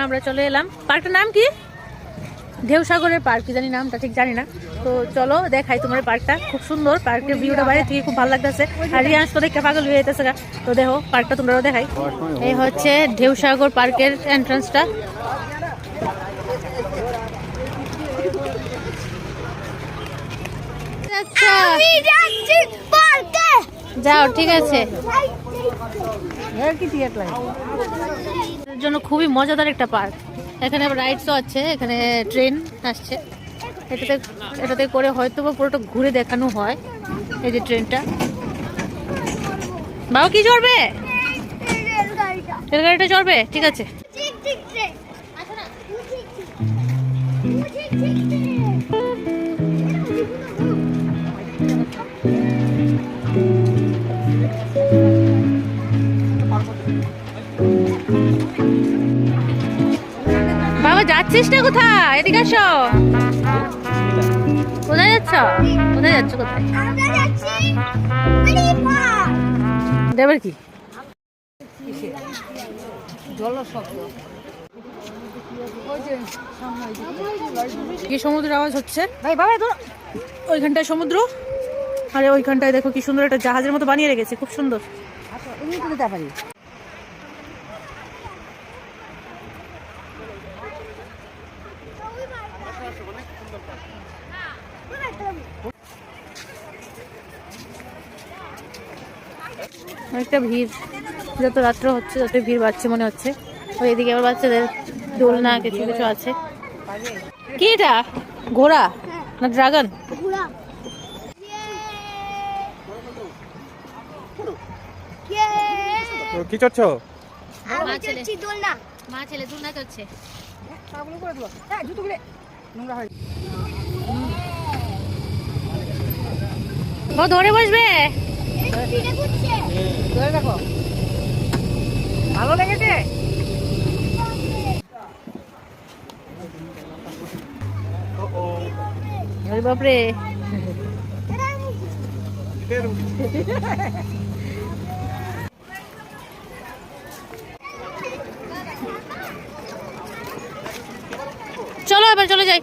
আমরা চলে এলাম। পার্কটার নাম কি? ঢেউসাগরের পার্ক, কি জানি নামটা ঠিক জানি না। তো চলো দেখাই তোমার পার্কটা, খুব সুন্দর। পার্কের ভিউটা বাইরে থেকে খুব ভালো লাগতেছে। আর রিয়াংশ তো দেখে পাগল হয়ে যেতেছে। তো দেখো পার্কটা তোমরাও দেখাই। এই হচ্ছে ঢেউসাগর পার্কের এন্ট্রান্সটা। আচ্ছা যাও, ঠিক আছে। জন্য খুবই মজাদার একটা পার্ক। এখানে আবার রাইডসও আছে, এখানে ট্রেন আসছে, এটাতে করে হয়তো বা পুরোটা ঘুরে দেখানো হয়। এই যে ট্রেনটা। বাবা কি চড়বে? রেলগাড়িটা চড়বে, ঠিক আছে। বাবা যাচ্ছিস না কোথায়? এদিকে আসো। কোথায় যাচ্ছ? কোথায় যাচ্ছ? কোথায় দেবার কি সমুদ্রের আওয়াজ হচ্ছে। ভাই বাবা ওইখানটায় সমুদ্র, আরে ওইখানটায় দেখো কি সুন্দর একটা জাহাজের মতো বানিয়ে রেখেছে, খুব সুন্দর। অনেকটা ভিড়, যত রাত্র হচ্ছে তত ভিড় বাড়ছে মনে হচ্ছে। ওই এদিকে আবার বাচ্চাদের দোলনা কিছু কিছু আছে। কি এটা? ঘোড়া না ড্রাগন? কি করছো? মা ছেলে দোলনা করছে। ও ধরে বসবে। ভালো লেগেছে? বাপরে, চলো এবার চলে যাই।